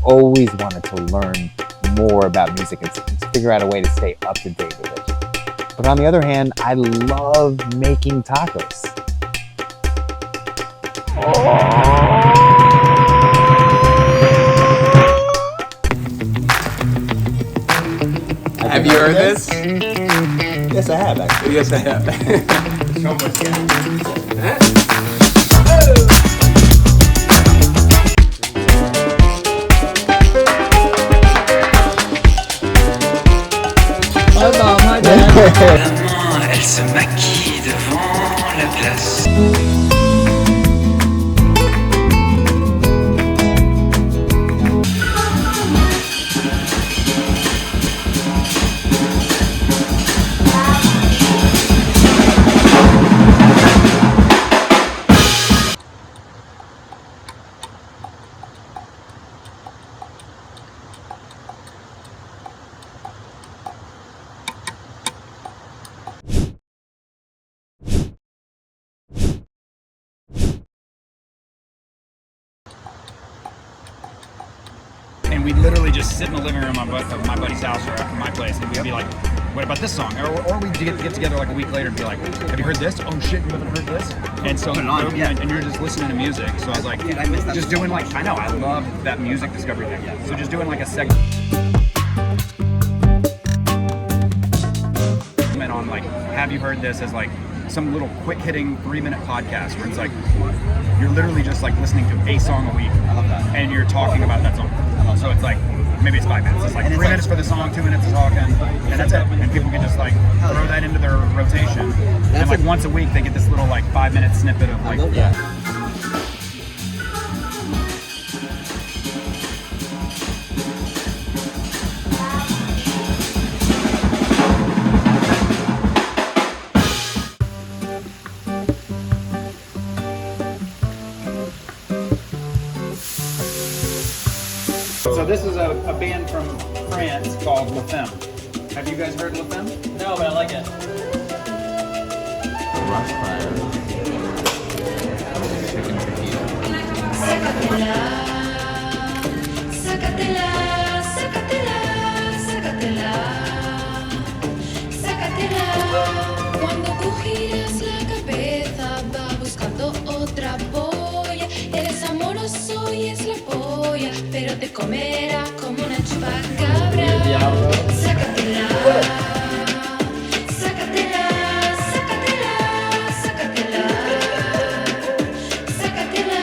always wanted to learn more about music and to figure out a way to stay up to date with it. But on the other hand, I love making tacos. Have you heard this? Yes, I have actually. Yes, I have. So much Maman, elle se maquille devant la place. And we'd literally just sit in the living room of my buddy's house or at my place, and we'd be like, what about this song? Or we'd get together like a week later and be like, have you heard this? Oh shit, you haven't heard this? And so, and you're just listening to music. So I was like, just doing like, I know, I love that music discovery thing. So just doing like a segment on like, have you heard this, as like some little quick hitting 3-minute podcast where it's like, you're literally just like listening to a song a week. I love that. And you're talking about that song. So it's like, maybe it's 5 minutes. It's like 3 minutes for the song, 2 minutes of talking, and that's it. And people can just like throw that into their rotation. And like once a week, they get this little like 5-minute snippet of like, So this is a band from France called LaFemme. Have you guys heard LaFemme? No, but I like it. Brushfire. Chicken Fajita. Sácatela, sácatela, sácatela, sácatela, sácatela. Cuando tú giras la cabeza va buscando otra polla. Eres amoroso y es la polla, pero te comerá como una chupacabra. Sácatela, sácatela, sácatela, sácatela, sácatela.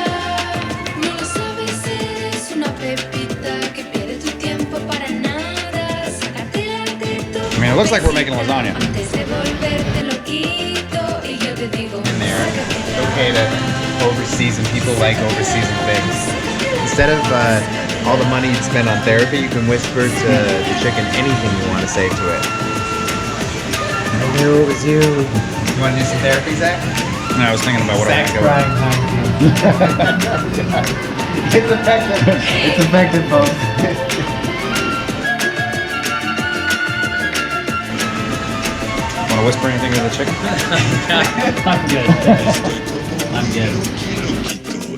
No lo sabes, eres una pepita que pierde tu tiempo para nada. Sácatela de tu I mean, it looks like we're making lasagna. antes de volverte loquito y yo te digo, In there, it's sácatela. okay to overseason. People like overseason things. Instead of all the money you'd spend on therapy, you can whisper to the chicken anything you want to say to it. I knew it was you. You want to do some therapy, Zach? No, I was thinking about what I Zach's want to go with. It's effective. It's effective, folks. Want to whisper anything to the chicken? I'm good. I'm good.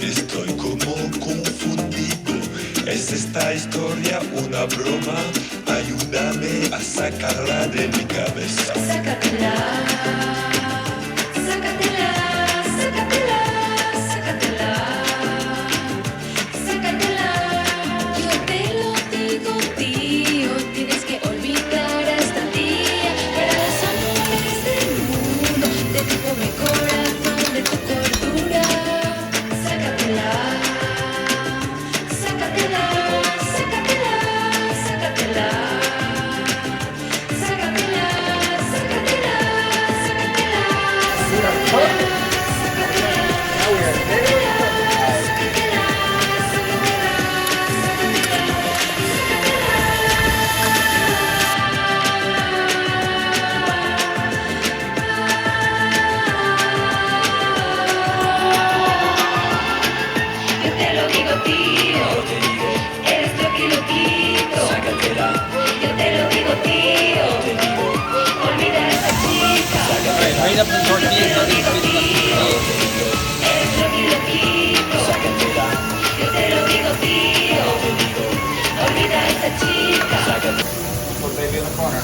Estoy como confundido. ¿Es esta historia una broma? Ayúdame a sacarla de mi cabeza. Sácatela, sácatela, sácatela, sácatela, sácatela. Yo te lo digo, tío, tienes que olvidar a esta tía. Para los amores del mundo, de tu pobre corazón, de tu cordura. Sácatela, sácatela, sácatela, sácatela. Sácatela, sácatela, sácatela. Yo te lo digo, tío. Eres loqui, loquito. Yo te lo digo, tío. Olvida a esa chica. Right up the tortillas on these bitches. Eres loqui, loquito. Yo te lo digo, tío. Olvida a esta chica. Put baby in the corner.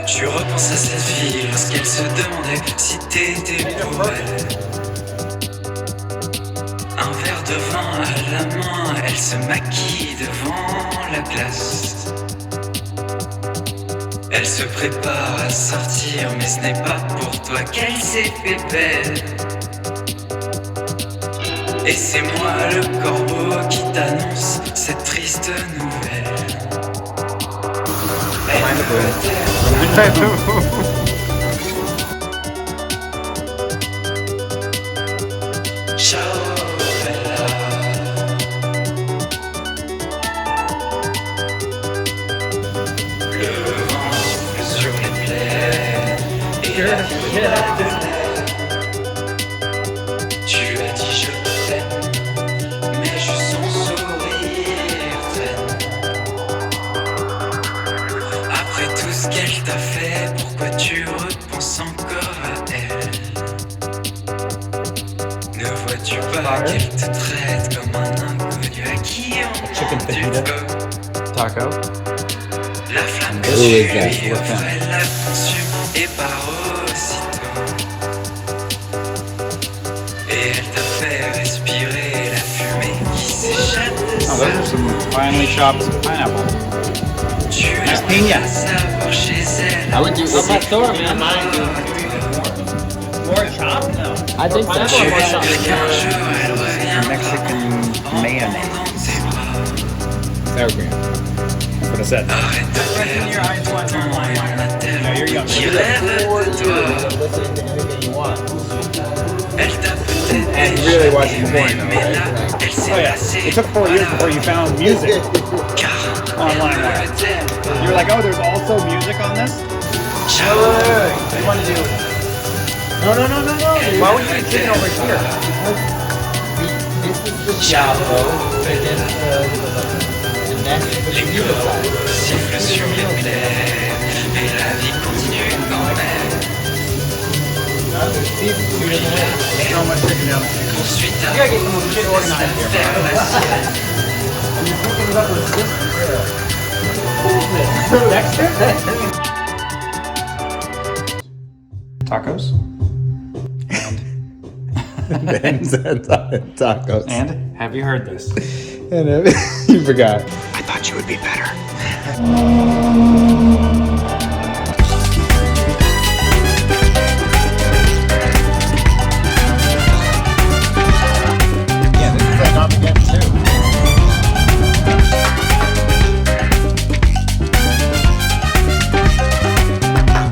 Tu repenses à cette fille lorsqu'elle se demandait si t'étais pour elle. Un verre de vin à la main, elle se maquille devant la glace. Elle se prépare à sortir, mais ce n'est pas pour toi qu'elle s'est fait belle. Et c'est moi le corbeau qui t'annonce cette triste nouvelle. Elle Ciao bella. Le vent souffle sur les plaies et la vie la plaît. Tu as dit je t'aime, mais juste son sourire traîne. Après tout ce qu'elle t'a fait, pourquoi tu repenses encore à elle? Ne vois-tu pas qu'elle te traite comme un inconnu à qui Chicken on du Fajita feu? Taco. La flamme que Who tu is that? lui offres, elle la consume et part aussitôt. Et elle t'a fait respirer la fumée qui s'échappe de Oh, sa those are some finely chopped pineapple. Tu Nice as piña. à savoir chez elle. I would do El Pastor, man. More chop? No. I think so. Tu espères qu'un jour elle reviendra Mexican mayonnaise. dans tes bras. Sour cream. That's what I said. Arrête de perdre ton temps, il y en a tellement qui rêvent de toi. Elle t'a peut-être And really watching déjà porn, aimé, though, mais right? là, elle Oh s'est yeah. passée It took 4 years before you found music car online. elle ne t'aime You were like, oh, there's also music on this? Ciao. You want to do? No. Why would you do chicken over here? Les corps sifflent sur les plaies, mais la vie continue quand même. So much chicken down there. Poursuis ta You gotta get some shit route organized here. vers la sienne. Tacos. Ben said tacos. And have you heard this? And you forgot. I thought you would be better.